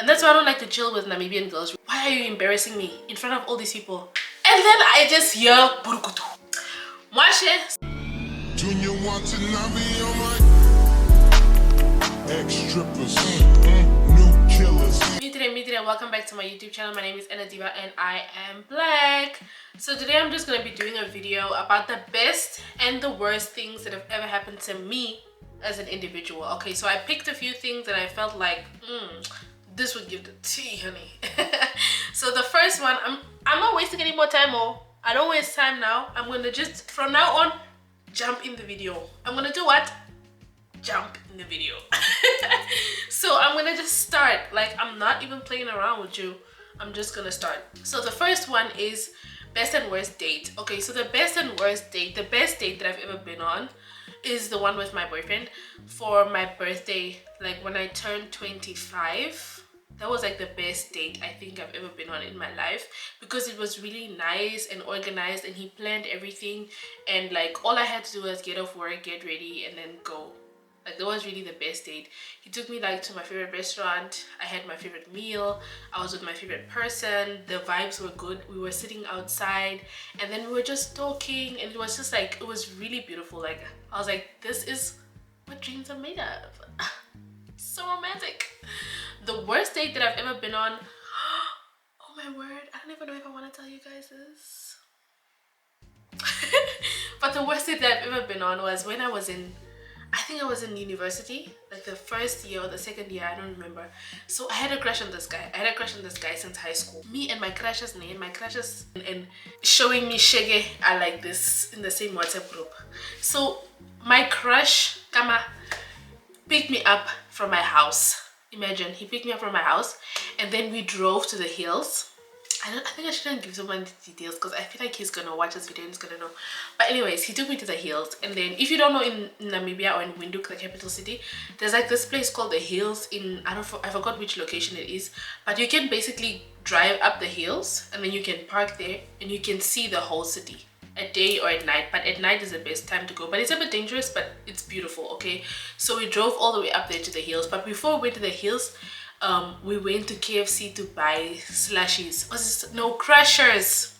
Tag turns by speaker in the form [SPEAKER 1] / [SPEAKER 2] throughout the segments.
[SPEAKER 1] And that's why I don't like to chill with Namibian girls. Why are you embarrassing me in front of all these people? And then I just hear Burukutu. Mwashe. Junior watching Navi on my ex-strippers, new killers. Midire, welcome back to my YouTube channel. My name is Ann-Adeva and I am black. So today I'm just gonna be doing a video about the best and the worst things that have ever happened to me as an individual. Okay, so I picked a few things that I felt like this would give the tea, honey. So the first one, I'm not wasting any more time. I don't waste time now. I'm gonna just from now on jump in the video. I'm gonna do what? Jump in the video. So I'm gonna just start. Like, I'm not even playing around with you. I'm just gonna start. So the first one is best and worst date. Okay, so the best and worst date, the best date that I've ever been on is the one with my boyfriend for my birthday. Like when I turned 25, that was like the best date I think I've ever been on in my life, because it was really nice and organized and he planned everything, and like all I had to do was get off work, get ready, and then go. Like, that was really the best date. He took me like to my favorite restaurant. I had my favorite meal. I was with my favorite person. The vibes were good. We were sitting outside and then we were just talking, and it was just like, it was really beautiful. Like, I was like, this is what dreams are made of. So romantic. The worst date that I've ever been on, oh my word, I don't even know if I want to tell you guys this. But the worst date that I've ever been on was when I was in, I think I was in university, like the first year or the second year, I don't remember. So I had a crush on this guy. I had a crush on this guy since high school. Me and my crushes and showing me shege are like this in the same WhatsApp group. So my crush, Kama, picked me up from my house. Imagine, he picked me up from my house and then we drove to the hills. I think I shouldn't give so many details because I feel like he's gonna watch this video and he's gonna know. But anyways, he took me to the hills, and then if you don't know, in Namibia or in Windhoek, the capital city, there's like this place called the hills in, I forgot which location it is, but you can basically drive up the hills and then you can park there and you can see the whole city at day or at night. But at night is the best time to go, but it's a bit dangerous, but it's beautiful. Okay, so we drove all the way up there to the hills, but before we went to the hills, we went to KFC to buy slushies. No, crushers.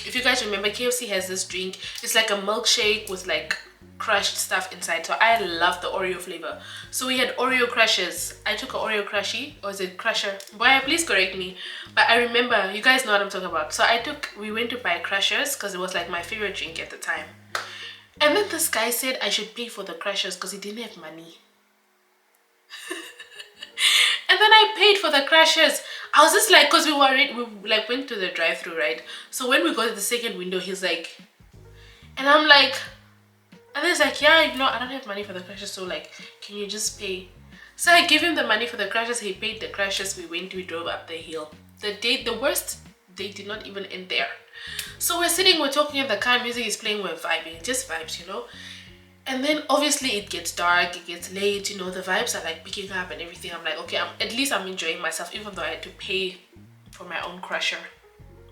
[SPEAKER 1] If you guys remember, KFC has this drink. It's like a milkshake with like crushed stuff inside. So I love the Oreo flavor. So we had Oreo crushers. I took an Oreo crushie, or is it crusher? Boy, please correct me. But I remember, you guys know what I'm talking about. So we went to buy crushers because it was like my favorite drink at the time. And then this guy said I should pay for the crushers because he didn't have money. And then I paid for the crushers. I was just like, because we like went to the drive-thru, right? So when we got to the second window, he's like, and I'm like, and he's like, yeah, you know, I don't have money for the crushers, so like, can you just pay? So I gave him the money for the crushers. He paid the crushers. We drove up the hill. The worst date did not even end there. So we're sitting, we're talking in the car, music is playing, we're vibing, just vibes, you know. And then obviously it gets dark, it gets late, you know, the vibes are like picking up and everything. I'm like, okay, at least I'm enjoying myself, even though I had to pay for my own crusher.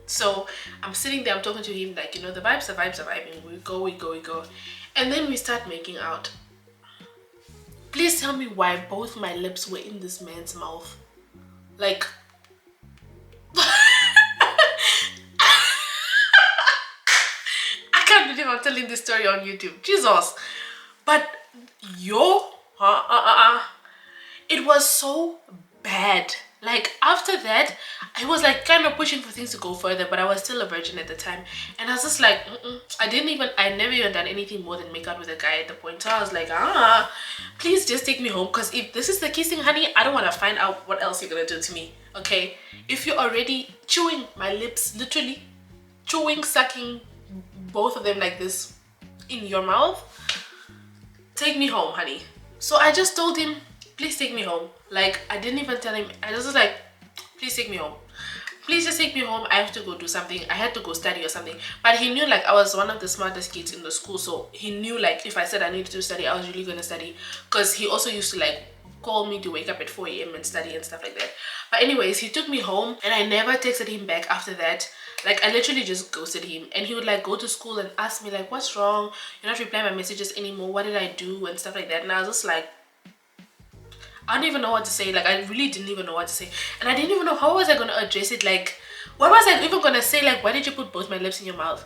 [SPEAKER 1] So I'm sitting there, I'm talking to him like, you know, the vibes are vibing. We go. And then we start making out. Please tell me why both my lips were in this man's mouth. Like, I can't believe I'm telling this story on YouTube. Jesus. But it was so bad. Like, after that, I was like kind of pushing for things to go further, but I was still a virgin at the time, and I was just like, I never even done anything more than make out with a guy at the point. So I was like, please just take me home, because if this is the kissing, honey, I don't want to find out what else you're gonna do to me. Okay, if you're already chewing my lips, literally chewing, sucking both of them like this in your mouth, take me home, honey. So I just told him, please take me home. Like, I didn't even tell him. I just was like, please take me home. Please just take me home. I have to go do something. I had to go study or something. But he knew like I was one of the smartest kids in the school, so he knew like if I said I needed to study, I was really gonna study, because he also used to like call me to wake up at 4 a.m. and study and stuff like that. But anyways, he took me home and I never texted him back after that. Like, I literally just ghosted him, and he would like go to school and ask me like, what's wrong, you're not replying my messages anymore, what did I do and stuff like that. And I was just like, I don't even know what to say. Like, I really didn't even know what to say. And I didn't even know how was I going to address it. Like, what was I even going to say? Like, why did you put both my lips in your mouth?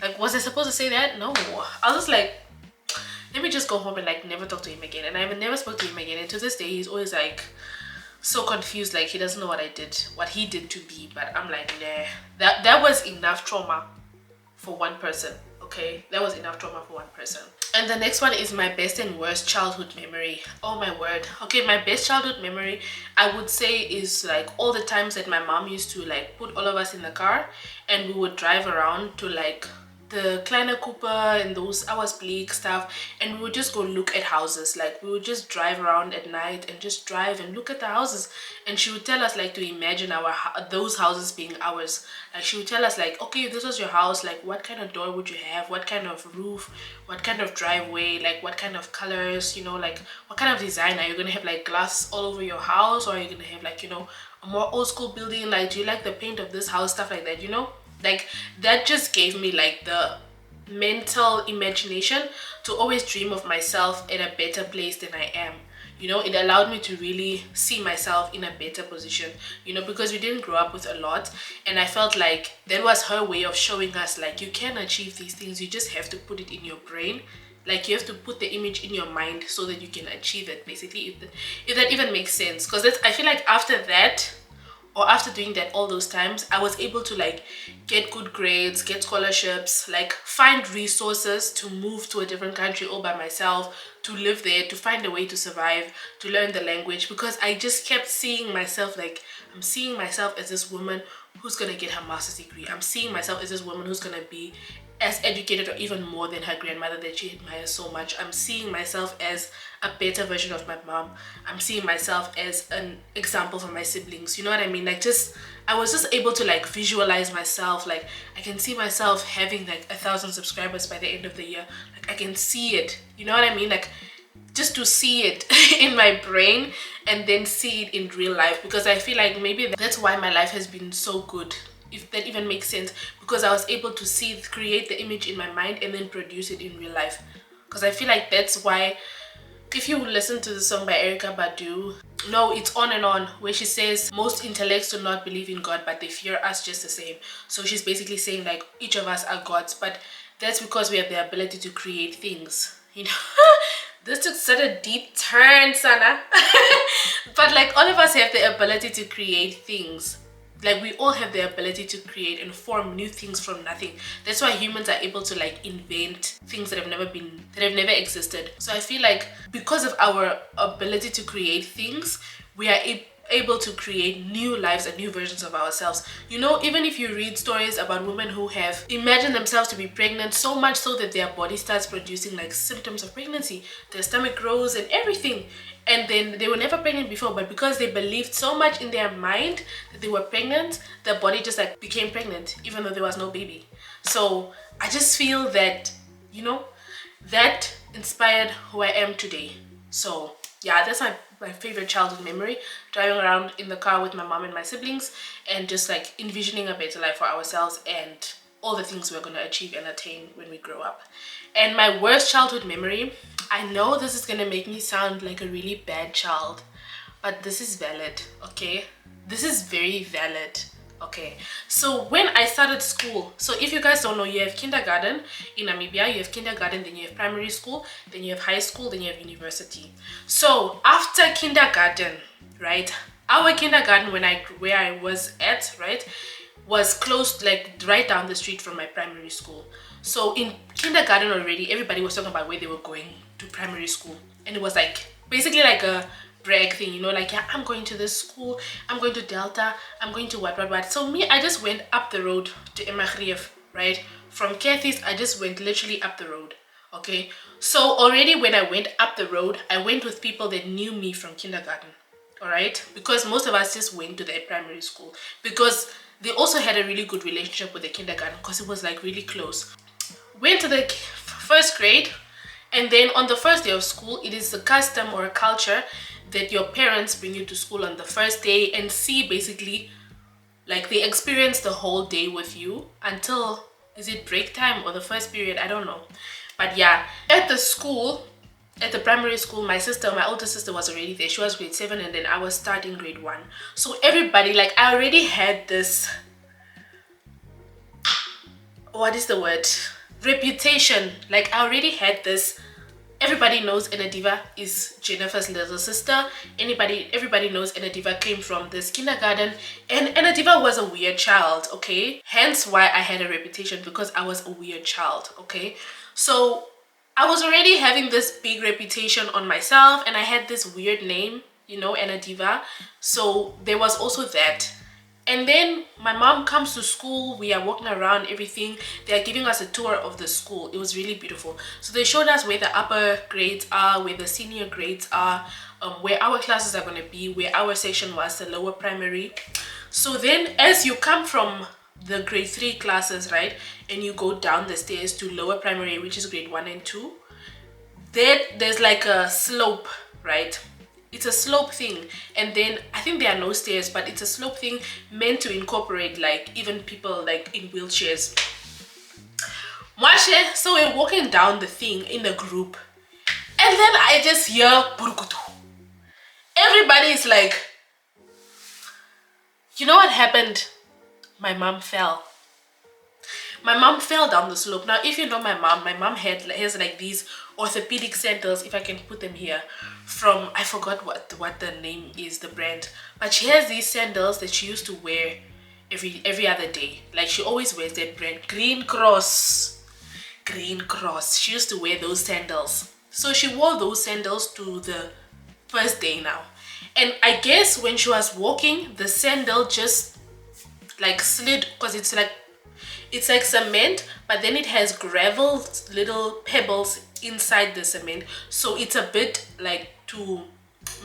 [SPEAKER 1] Like, was I supposed to say that? No. I was just like, let me just go home and like never talk to him again. And I never spoke to him again. And to this day, he's always like so confused. Like, he doesn't know what I did, what he did to me. But I'm like, nah. That was enough trauma for one person. Okay, that was enough trauma for one person. And the next one is my best and worst childhood memory. Oh my word. Okay, my best childhood memory, I would say, is like all the times that my mom used to like put all of us in the car and we would drive around to like the Kleine Cooper and those Hours Bleak stuff, and we would just go look at houses. Like, we would just drive around at night and just drive and look at the houses, and she would tell us like to imagine those houses being ours. Like, she would tell us like, okay, if this was your house, like what kind of door would you have, what kind of roof, what kind of driveway, like what kind of colors, you know, like what kind of design. Are you gonna have like glass all over your house, or are you gonna have like, you know, a more old school building? Like, do you like the paint of this house, stuff like that, you know? Like, that just gave me like the mental imagination to always dream of myself in a better place than I am. You know, it allowed me to really see myself in a better position, you know, because we didn't grow up with a lot. And I felt like that was her way of showing us like, you can achieve these things, you just have to put it in your brain. Like, you have to put the image in your mind so that you can achieve it, basically, if that even makes sense. Because I feel like after that, or after doing that all those times, I was able to like get good grades, get scholarships, like find resources to move to a different country all by myself, to live there, to find a way to survive, to learn the language, because I just kept seeing myself like, I'm seeing myself as this woman who's gonna get her master's degree. I'm seeing myself as this woman who's gonna be as educated or even more than her grandmother that she admires so much. I'm seeing myself as a better version of my mom. I'm seeing myself as an example for my siblings. You know what I mean? Like, I was just able to like visualize myself. Like, I can see myself having like 1,000 subscribers by the end of the year. Like, I can see it. You know what I mean? Like, just to see it in my brain and then see it in real life, because I feel like maybe that's why my life has been so good, if that even makes sense, because I was able to create the image in my mind and then produce it in real life. Because I feel like that's why, if you listen to the song by Erykah Badu, no, it's On and On, where she says most intellects do not believe in God, but they fear us just the same. So she's basically saying like, each of us are gods, but that's because we have the ability to create things, you know. This took such a deep turn, Sana. But like, all of us have the ability to create things. Like, we all have the ability to create and form new things from nothing. That's why humans are able to like invent things that have never existed. So I feel like because of our ability to create things, we are able to create new lives and new versions of ourselves. You know, even if you read stories about women who have imagined themselves to be pregnant, so much so that their body starts producing like symptoms of pregnancy, their stomach grows and everything, and then they were never pregnant before, but because they believed so much in their mind that they were pregnant, their body just like became pregnant even though there was no baby. So I just feel that, you know, that inspired who I am today. So yeah, that's my favorite childhood memory, driving around in the car with my mom and my siblings and just like envisioning a better life for ourselves and all the things we're going to achieve and attain when we grow up. And my worst childhood memory, I know this is going to make me sound like a really bad child, but this is valid, okay? This is very valid. Okay, so when I started school, so if you guys don't know, you have kindergarten in Namibia, you have kindergarten, then you have primary school, then you have high school, then you have university. So after kindergarten, right, our kindergarten where I was at, right, was close, like right down the street from my primary school. So in kindergarten already, everybody was talking about where they were going to primary school, and it was like basically like a brag thing, you know, like, yeah, I'm going to this school, I'm going to Delta, I'm going to what. So me, I just went up the road to Emagrief, right? From Kathy's, I just went literally up the road. Okay, so already when I went up the road, I went with people that knew me from kindergarten. All right, because most of us just went to their primary school because they also had a really good relationship with the kindergarten because it was like really close. Went to the first grade, and then on the first day of school, it is a custom or a culture that your parents bring you to school on the first day and see basically, like, they experience the whole day with you until, is it break time or the first period? I don't know. But yeah, at the school, at the primary school, my older sister was already there. She was grade 7 and then I was starting grade 1. So everybody, like, I already had this, what is the word, reputation. Like, I already had this. Everybody knows Ann-Adeva is Jennifer's little sister. Everybody knows Ann-Adeva came from this kindergarten, and Ann-Adeva was a weird child, okay? Hence why I had a reputation, because I was a weird child, okay? So I was already having this big reputation on myself, and I had this weird name, you know, Ann-Adeva. So there was also that. And then my mom comes to school, we are walking around, everything. They are giving us a tour of the school. It was really beautiful. So they showed us where the upper grades are, where the senior grades are, where our classes are going to be, where our section was, the lower primary. So then as you come from the grade 3 classes, right, and you go down the stairs to lower primary, which is grade 1 and 2, there's like a slope, right? It's a slope thing, and then I think there are no stairs, but it's a slope thing meant to incorporate like even people like in wheelchairs. So we're walking down the thing in the group, and then I just hear burukutu. Everybody is like, you know what happened? My mom fell. My mom fell down the slope. Now, if you know my mom has like these orthopedic sandals, if I can put them here, from, I forgot what the name is, the brand, but she has these sandals that she used to wear every other day. Like, she always wears that brand, Green Cross. She used to wear those sandals. So she wore those sandals to the first day now, and I guess when she was walking, the sandal just like slid, because it's like cement, but then it has gravel, little pebbles inside the cement, so it's a bit like to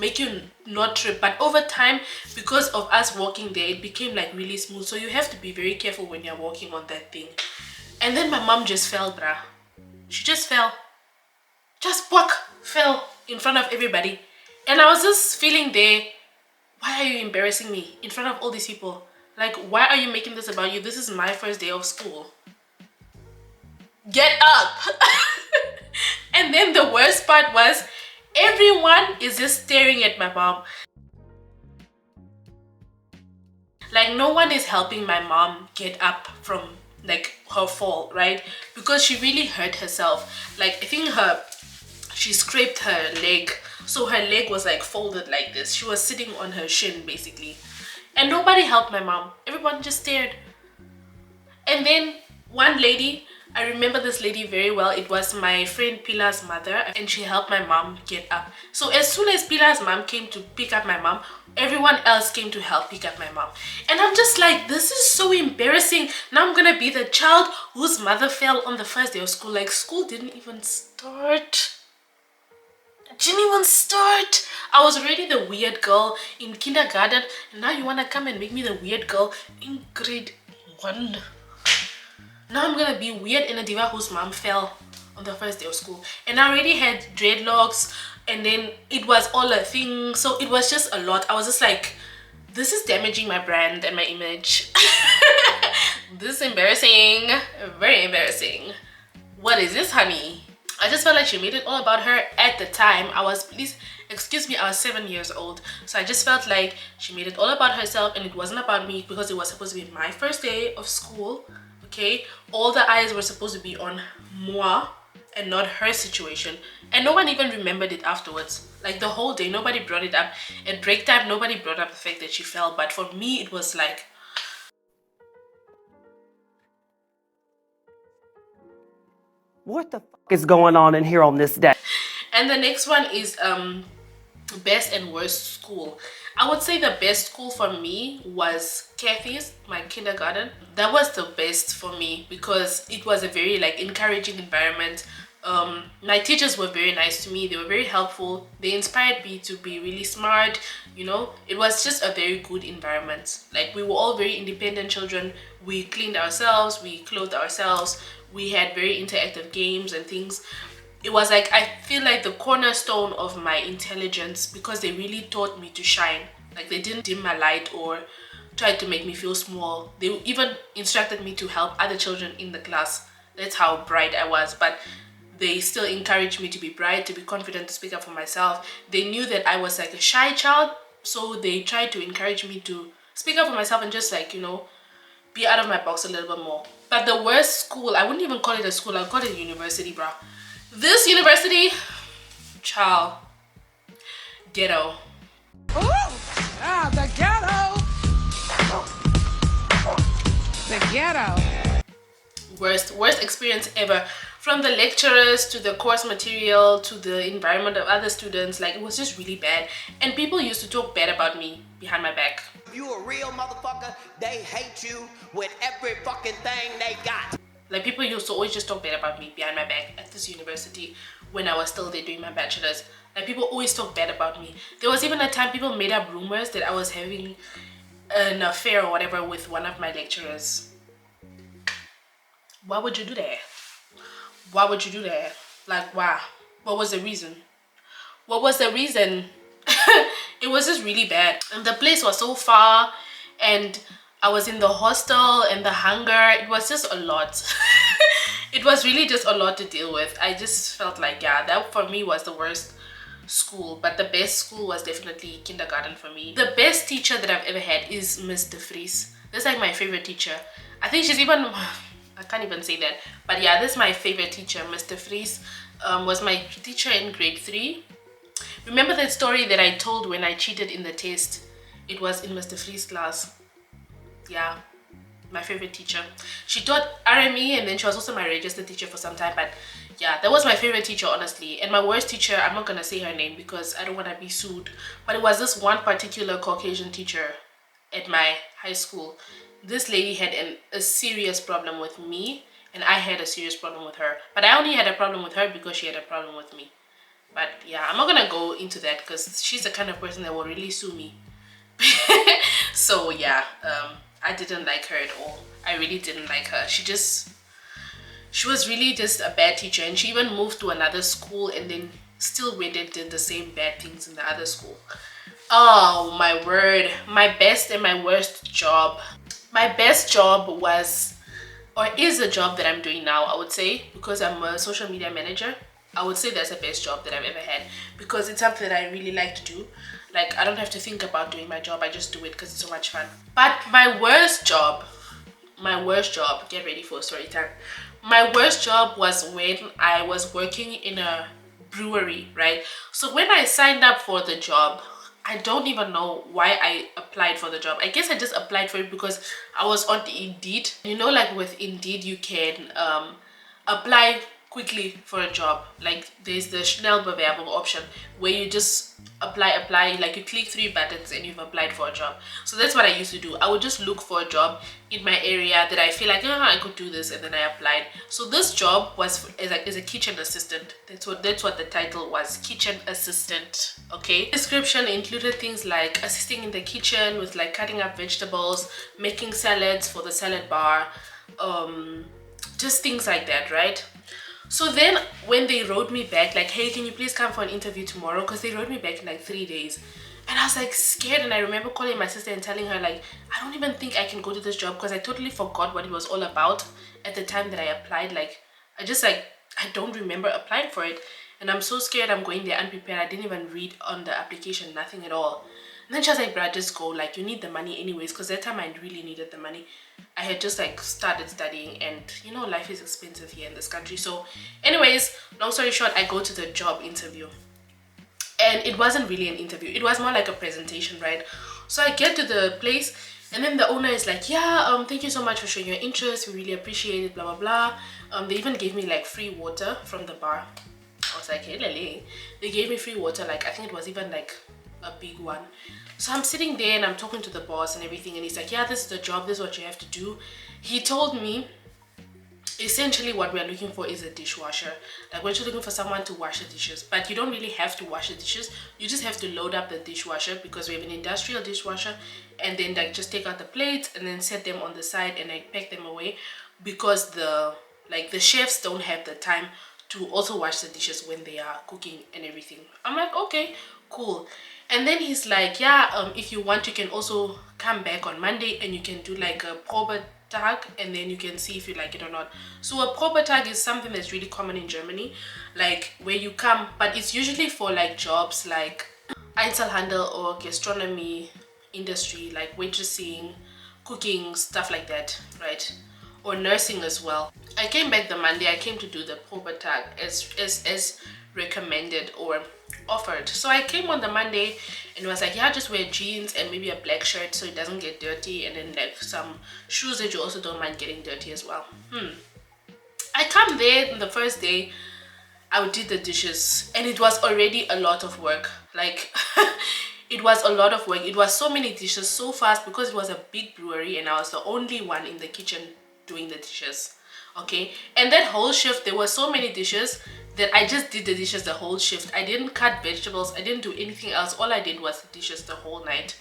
[SPEAKER 1] make you not trip. But over time, because of us walking there, it became like really smooth, so you have to be very careful when you're walking on that thing. And then my mom just fell, bruh. She just fell, fell in front of everybody. And I was just feeling there, why are you embarrassing me in front of all these people? Like, why are you making this about you? This is my first day of school. Get up. And then the worst part was, everyone is just staring at my mom. Like, no one is helping my mom get up from like her fall, right? Because she really hurt herself. Like, I think she scraped her leg, so her leg was like folded like this. She was sitting on her shin basically, and nobody helped my mom. Everyone just stared. And then one lady, I remember this lady very well. It was my friend Pilar's mother, and she helped my mom get up. So as soon as Pilar's mom came to pick up my mom, everyone else came to help pick up my mom. And I'm just like, this is so embarrassing. Now I'm gonna be the child whose mother fell on the first day of school. Like, school didn't even start. I was already the weird girl in kindergarten, and now you want to come and make me the weird girl in grade 1. Now I'm gonna be weird Ann-Adeva whose mom fell on the first day of school. And I already had dreadlocks, and then it was all a thing, so it was just a lot. I was just like, this is damaging my brand and my image. This is embarrassing, very embarrassing. What is this, honey? I just felt like she made it all about her at the time. I was 7 years old. So I just felt like she made it all about herself, and it wasn't about me, because it was supposed to be my first day of school, okay? All the eyes were supposed to be on moi and not her situation. And no one even remembered it afterwards. Like, the whole day, nobody brought it up. At break time, nobody brought up the fact that she fell. But for me, it was like,
[SPEAKER 2] what the fuck is going on in here on this day?
[SPEAKER 1] And the next one is best and worst school. I would say the best school for me was Kathy's, my kindergarten. That was the best for me because it was a very like encouraging environment. My teachers were very nice to me. They were very helpful. They inspired me to be really smart, you know. It was just a very good environment. Like, we were all very independent children. We cleaned ourselves, we clothed ourselves, we had very interactive games and things. It was like, I feel like the cornerstone of my intelligence, because they really taught me to shine. Like, they didn't dim my light or try to make me feel small. They even instructed me to help other children in the class. That's how bright I was. But they still encouraged me to be bright, to be confident, to speak up for myself. They knew that I was like a shy child, so they tried to encourage me to speak up for myself and just like, you know, be out of my box a little bit more. But the worst school, I wouldn't even call it a school, I'd call it a university, bro. This university, child, ghetto.
[SPEAKER 3] Ooh, the ghetto. The ghetto.
[SPEAKER 1] Worst experience ever. From the lecturers to the course material to the environment of other students, like it was just really bad. And people used to talk bad about me behind my back.
[SPEAKER 4] If you a real motherfucker, they hate you with every fucking thing they got.
[SPEAKER 1] Like people used to always just talk bad about me behind my back at this university when I was still there doing my bachelor's. Like people always talk bad about me. There was even a time people made up rumors that I was having an affair or whatever with one of my lecturers. Why would you do that? Why would you do that? Like, why? What was the reason? What was the reason? It was just really bad. And the place was so far, and I was in the hostel, and the hunger, it was just a lot. It was really just a lot to deal with. I just felt like, yeah, that for me was the worst school. But the best school was definitely kindergarten for me. The best teacher that I've ever had is Miss De Vries. That's like my favorite teacher. I think she's even... I can't even say that, but yeah, this is my favorite teacher. Mr. Vries was my teacher in grade 3. Remember that story that I told when I cheated in the test? It was in Mr. Vries' class. Yeah, my favorite teacher. She taught RME, and then she was also my registered teacher for some time. But yeah, that was my favorite teacher, honestly. And my worst teacher, I'm not gonna say her name because I don't want to be sued, but it was this one particular Caucasian teacher at my high school. This lady had a serious problem with me, and I had a serious problem with her. But I only had a problem with her because she had a problem with me. But yeah, I'm not gonna go into that because she's the kind of person that will really sue me. So yeah, I didn't like her at all. I really didn't like her. She was really just a bad teacher, and she even moved to another school and then still went and did the same bad things in the other school. Oh my word, my best and my worst job. My best job was, or is a job that I'm doing now, I would say, because I'm a social media manager. I would say that's the best job that I've ever had because it's something that I really like to do. Like, I don't have to think about doing my job, I just do it because it's so much fun. But my worst job, get ready for a story time. My worst job was when I was working in a brewery, right? So when I signed up for the job, I don't even know why I applied for the job. I guess I just applied for it because I was on Indeed. You know, like with Indeed, you can apply quickly for a job. Like there's the schnell bewerben option where you just apply, like you click 3 buttons and you've applied for a job. So that's what I used to do. I would just look for a job in my area that I feel like, I could do this, and then I applied. So this job was as a kitchen assistant. That's what the title was, kitchen assistant. Okay, description included things like assisting in the kitchen with like cutting up vegetables, making salads for the salad bar, just things like that, right? So then when they wrote me back like, hey, can you please come for an interview tomorrow, because they wrote me back in like 3 days, and I was like scared. And I remember calling my sister and telling her like, I don't even think I can go to this job because I totally forgot what it was all about at the time that I applied. Like I don't remember applying for it, and I'm so scared. I'm going there unprepared. I didn't even read on the application, nothing at all. And then she was like, bruh, just go, like you need the money anyways, because that time I really needed the money. I had just like started studying, and you know, life is expensive here in this country. So anyways, long story short, I go to the job interview, and it wasn't really an interview, it was more like a presentation, right? So I get to the place, and then the owner is like, yeah, thank you so much for showing your interest, we really appreciate it, blah blah blah. They even gave me like free water from the bar. I was like, hey lele. They gave me free water, like I think it was even like a big one. So I'm sitting there and I'm talking to the boss and everything, and he's like, yeah, this is the job, this is what you have to do. He told me essentially what we're looking for is a dishwasher. Like we're just looking for someone to wash the dishes, but you don't really have to wash the dishes, you just have to load up the dishwasher, because we have an industrial dishwasher, and then like just take out the plates and then set them on the side and like pack them away, because the chefs don't have the time to also wash the dishes when they are cooking and everything. I'm like, okay, cool. And then he's like, yeah, if you want, you can also come back on Monday and you can do like a proper tag, and then you can see if you like it or not. So a proper tag is something that's really common in Germany, like where you come, but it's usually for like jobs like Einzelhandel or gastronomy industry, like waitressing, cooking, stuff like that, right? Or nursing as well. I came back the Monday. I came to do the proper tag as recommended or offered. So I came on the Monday and it was like, yeah, just wear jeans and maybe a black shirt so it doesn't get dirty, and then like some shoes that you also don't mind getting dirty as well. I come there the first day. I did the dishes and it was already a lot of work. Like it was a lot of work. It was so many dishes so fast because it was a big brewery and I was the only one in the kitchen doing the dishes. Okay, and that whole shift there were so many dishes that I just did the dishes the whole shift. I didn't cut vegetables, I didn't do anything else. All I did was the dishes the whole night.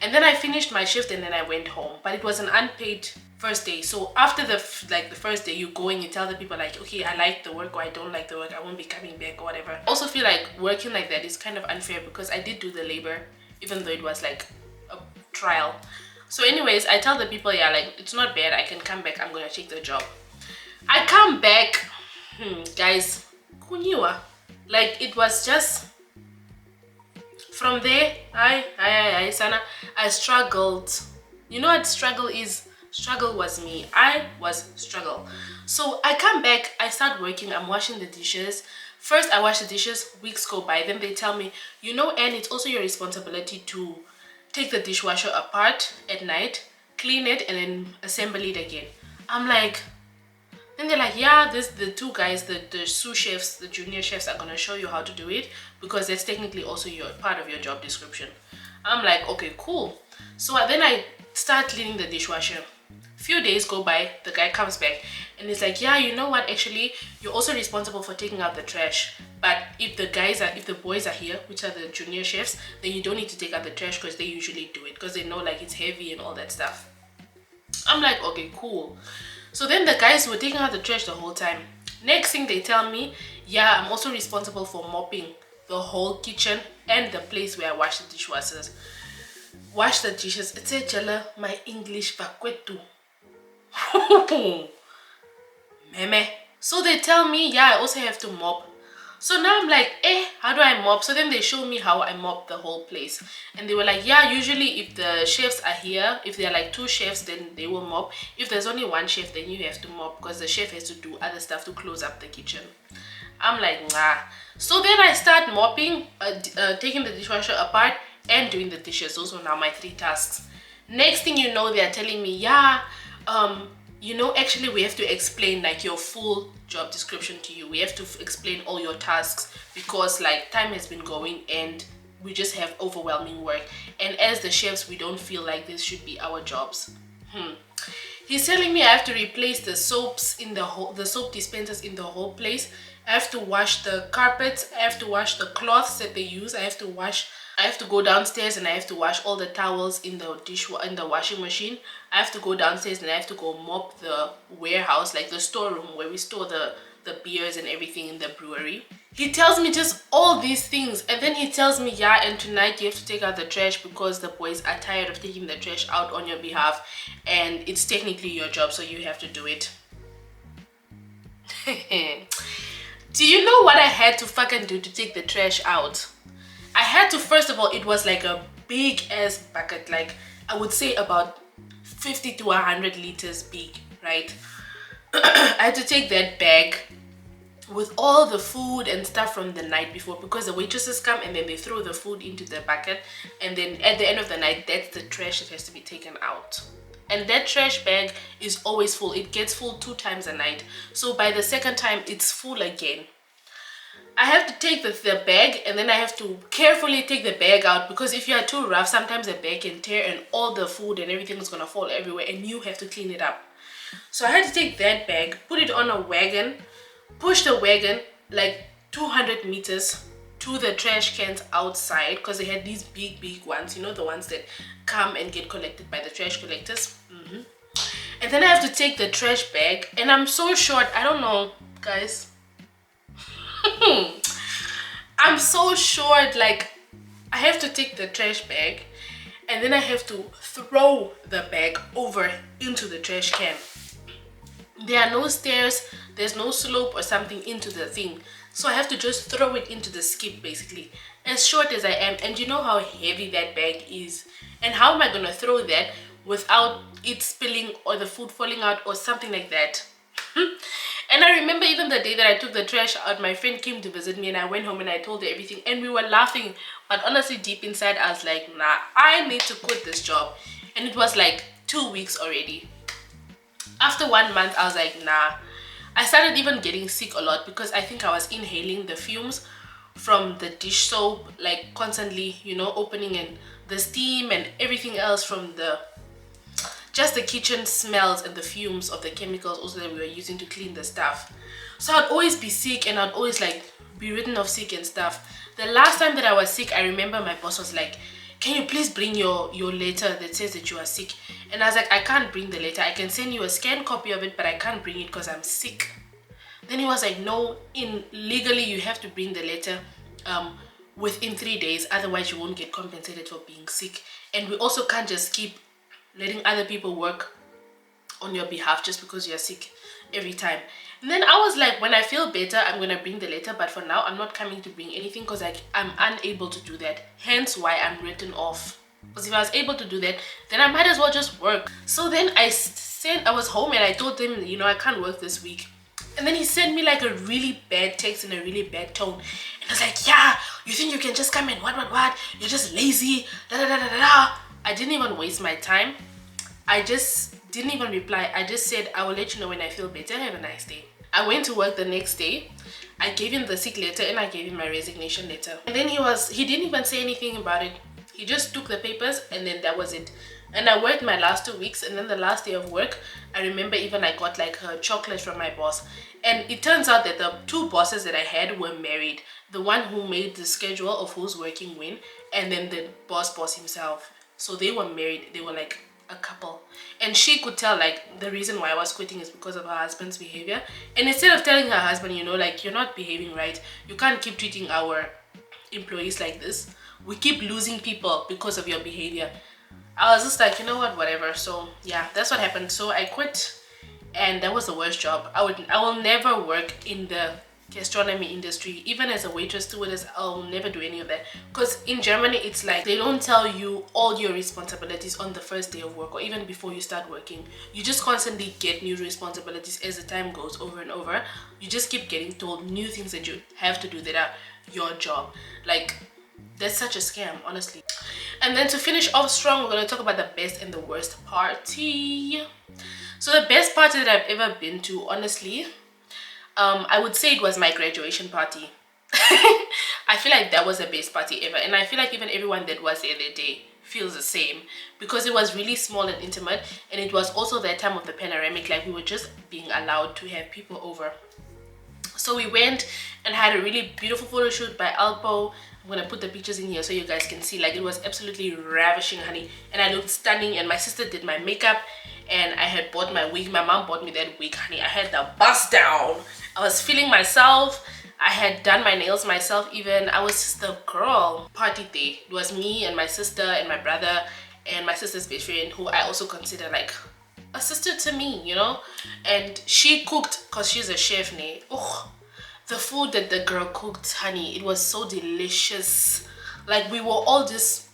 [SPEAKER 1] And then I finished my shift and then I went home, but it was an unpaid first day. So after the first day, you go and you tell the people like, okay, I like the work or I don't like the work, I won't be coming back or whatever. I also feel like working like that is kind of unfair because I did do the labor even though it was like a trial. So anyways, I tell the people, yeah, like it's not bad, I can come back, I'm gonna take the job. I come back, guys, kunyiwa, like it was just from there. I struggled. You know what struggle is? Struggle was me. I was struggle. So I come back, I start working, I'm washing the dishes. First I wash the dishes, weeks go by, then they tell me, you know, Anne, it's also your responsibility to take the dishwasher apart at night, clean it, and then assemble it again. I'm like, then they're like, yeah, the two guys, the sous chefs, the junior chefs are gonna show you how to do it because that's technically also your part of your job description. I'm like, okay, cool. So then I start cleaning the dishwasher. Few days go by, the guy comes back and it's like, yeah, you know what, actually you're also responsible for taking out the trash, but if the boys are here, which are the junior chefs, then you don't need to take out the trash because they usually do it because they know like it's heavy and all that stuff. I'm like, okay, cool. So then the guys were taking out the trash the whole time. Next thing they tell me, yeah, I'm also responsible for mopping the whole kitchen and the place where I wash the dishwashers. Wash the dishes. It's a jella, my English bakwetu. Meme. So they tell me, yeah, I also have to mop. So now I'm like, how do I mop? So then they show me how I mop the whole place. And they were like, yeah, usually if the chefs are here, if there are like two chefs, then they will mop. If there's only one chef, then you have to mop because the chef has to do other stuff to close up the kitchen. I'm like, nah. So then I start mopping, taking the dishwasher apart and doing the dishes. Those were now my 3 tasks. Next thing you know, they're telling me, yeah, you know, actually we have to explain like your full job description to you. We have to explain all your tasks because like time has been going and we just have overwhelming work. And as the chefs, we don't feel like this should be our jobs. He's telling me I have to replace the soaps in the soap dispensers in the whole place. I have to wash the carpets. I have to wash the cloths that they use. I have to go downstairs and I have to wash all the towels in the washing machine. I have to go downstairs and I have to go mop the warehouse, like the storeroom where we store the beers and everything in the brewery. He tells me just all these things and then he tells me, yeah, and tonight you have to take out the trash because the boys are tired of taking the trash out on your behalf and it's technically your job, so you have to do it. Do you know what I had to fucking do to take the trash out? I had to, first of all, it was like a big ass bucket, like I would say about 50 to 100 liters big, right? I had to take that bag with all the food and stuff from the night before because the waitresses come and then they throw the food into the bucket and then at the end of the night, that's the trash that has to be taken out. And that trash bag is always full. It gets full 2 times a night. So by the second time, it's full again. I have to take the bag and then I have to carefully take the bag out because if you are too rough, sometimes the bag can tear and all the food and everything is gonna fall everywhere and you have to clean it up. So I had to take that bag, put it on a wagon, push the wagon like 200 meters to the trash cans outside because they had these big ones, you know, the ones that come and get collected by the trash collectors. And then I have to take the trash bag and I'm so short, I don't know, guys. I'm so short, like I have to take the trash bag and then I have to throw the bag over into the trash can. There are no stairs, there's no slope or something into the thing. So I have to just throw it into the skip basically. As short as I am, and you know how heavy that bag is. And how am I gonna throw that without it spilling or the food falling out or something like that? And I remember even the day that I took the trash out, my friend came to visit me and I went home and I told her everything and we were laughing. But honestly, deep inside, I was like, nah, I need to quit this job. And it was like 2 weeks already. After 1 month, I was like, nah. I started even getting sick a lot because I think I was inhaling the fumes from the dish soap, like constantly, you know, opening, and the steam and everything else from just the kitchen smells and the fumes of the chemicals also that we were using to clean the stuff. So I'd always be sick and I'd always like be written off sick and stuff. The last time that I was sick, I remember my boss was like, can you please bring your letter that says that you are sick? And I was like, I can't bring the letter. I can send you a scanned copy of it, but I can't bring it because I'm sick. Then he was like, no, legally you have to bring the letter within 3 days, otherwise you won't get compensated for being sick. And we also can't just keep letting other people work on your behalf just because you're sick every time. And then I was like, when I feel better, I'm gonna bring the letter, but for now I'm not coming to bring anything because I'm unable to do that, hence why I'm written off. Because if I was able to do that, then I might as well just work. So then I was home and I told him, you know, I can't work this week. And then he sent me like a really bad text in a really bad tone. And I was like, yeah, you think you can just come in, what? You're just lazy, da da da da da. I didn't even waste my time. I just didn't even reply. I just said, I will let you know when I feel better. Have a nice day. I went to work the next day. I gave him the sick letter and I gave him my resignation letter. And then he didn't even say anything about it. He just took the papers and then that was it. And I worked my last 2 weeks, and then the last day of work, I remember even I got like a chocolate from my boss. And it turns out that the 2 bosses that I had were married. The one who made the schedule of who's working when, and then the boss himself. So they were married. They were like a couple. And she could tell like the reason why I was quitting is because of her husband's behavior. And instead of telling her husband, you know, like, you're not behaving right, you can't keep treating our employees like this, we keep losing people because of your behavior, I was just like, you know what, whatever. So yeah, that's what happened. So I quit, and that was the worst job. I will never work in the gastronomy industry. Even as a waitress, stewardess, I'll never do any of that. Because in Germany, it's like they don't tell you all your responsibilities on the first day of work or even before you start working. You just constantly get new responsibilities as the time goes over and over. You just keep getting told new things that you have to do that are your job. Like, that's such a scam, honestly. And then to finish off strong, we're going to talk about the best and the worst party. So the best party that I've ever been to, honestly, I would say it was my graduation party. I feel like that was the best party ever, and I feel like even everyone that was there that day feels the same, because it was really small and intimate, and it was also that time of the panoramic, like we were just being allowed to have people over. So we went and had a really beautiful photo shoot by Alpo. I'm gonna put the pictures in here so you guys can see. Like, it was absolutely ravishing, honey, and I looked stunning. And my sister did my makeup, and I had bought my wig. My mom bought me that wig, honey. I had the bust down. I was feeling myself. I had done my nails myself even. I was just the girl. Party day. It was me and my sister and my brother and my sister's best friend, who I also consider like a sister to me, you know. And she cooked, because she's a chef, ne? Oh, the food that the girl cooked, honey, it was so delicious. Like, we were all just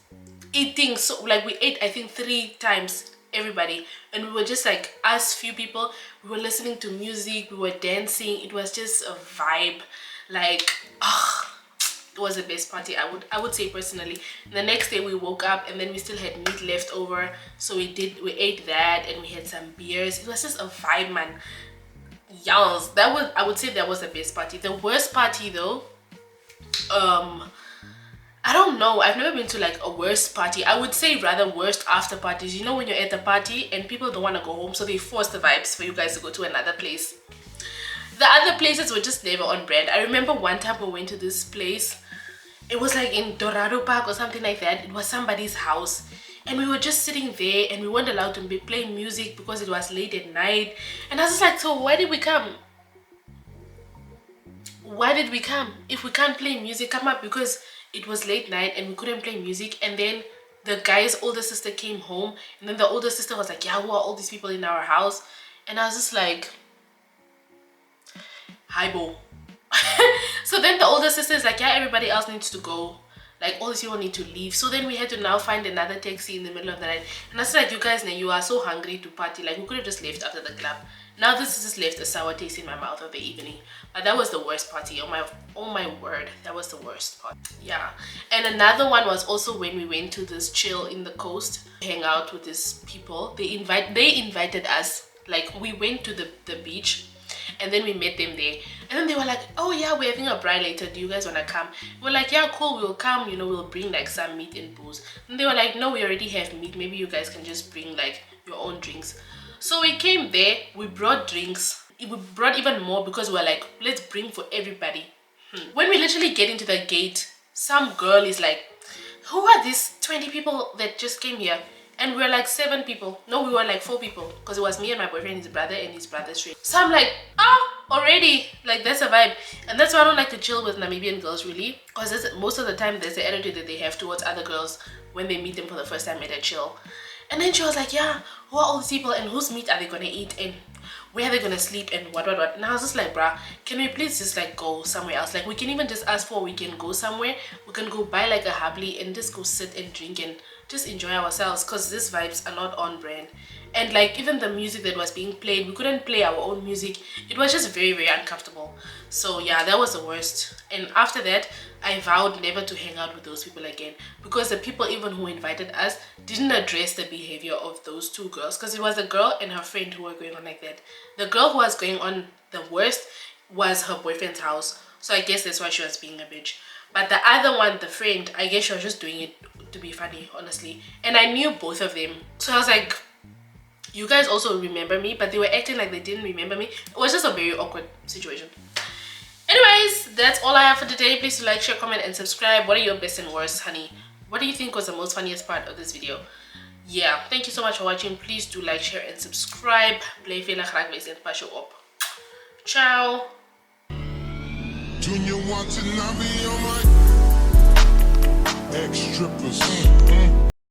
[SPEAKER 1] eating. So like, we ate I think 3 times, everybody, and we were just like us few people. We were listening to music, we were dancing. It was just a vibe. Like, it was the best party, I would say personally. And the next day we woke up and then we still had meat left over, so we ate that, and we had some beers. It was just a vibe, man. Yes, I would say that was the best party. The worst party though, I don't know, I've never been to like a worst party. I would say rather worst after parties. You know, when you're at the party and people don't want to go home, so they force the vibes for you guys to go to another place. The other places were just never on brand. I remember one time we went to this place. It was like in Dorado Park or something like that. It was somebody's house, and we were just sitting there, and we weren't allowed to be playing music because it was late at night. And I was just like, so why did we come? Why did we come? If we can't play music, come up, because it was late night and we couldn't play music, and then the guy's older sister came home, and then the older sister was like, yeah, who are all these people in our house? And I was just like, hi bo. So then the older sister is like, yeah, everybody else needs to go, like all these people need to leave. So then we had to now find another taxi in the middle of the night, and I was like, you guys know, you are so hungry to party, like we could have just left after the club. Now this has just left a sour taste in my mouth of the evening. But that was the worst party. Oh my word, that was the worst part. Yeah. And another one was also when we went to this chill in the coast, hang out with these people. They invited us, like we went to the beach, and then we met them there, and then they were like, oh yeah, we're having a bride later, do you guys want to come? We're like, yeah, cool, we'll come, you know, we'll bring like some meat and booze. And they were like, no, we already have meat, maybe you guys can just bring like your own drinks. So we came there, we brought drinks, we brought even more because we were like, let's bring for everybody. When we literally get into the gate, some girl is like, who are these 20 people that just came here? And we were like 7 people. No, we were like 4 people, because it was me and my boyfriend, his brother, and his brother's friend. So I'm like, oh, already, like that's a vibe. And that's why I don't like to chill with Namibian girls really, because most of the time there's the attitude that they have towards other girls when they meet them for the first time at a chill. And then she was like, yeah, who are all these people and whose meat are they gonna eat and where are they gonna sleep and what. And I was just like, bruh, can we please just like go somewhere else? Like we can even just ask for, we can go somewhere, we can go buy like a habli and just go sit and drink and just enjoy ourselves, because these vibes are not on brand. And like even the music that was being played, we couldn't play our own music. It was just very, very uncomfortable. So yeah, that was the worst. And after that, I vowed never to hang out with those people again, because the people even who invited us didn't address the behavior of those 2 girls, because it was a girl and her friend who were going on like that. The girl who was going on the worst was her boyfriend's house, so I guess that's why she was being a bitch. But the other one, the friend, I guess she was just doing it to be funny, honestly. And I knew both of them, so I was like, you guys also remember me, but they were acting like they didn't remember me. It was just a very awkward situation. Anyways, that's all I have for today. Please do like, share, comment, and subscribe. What are your best and worst, honey? What do you think was the most funniest part of this video? Yeah, thank you so much for watching. Please do like, share, and subscribe. Ciao.
[SPEAKER 5] Junior watching, I'll be on my ex-strippers.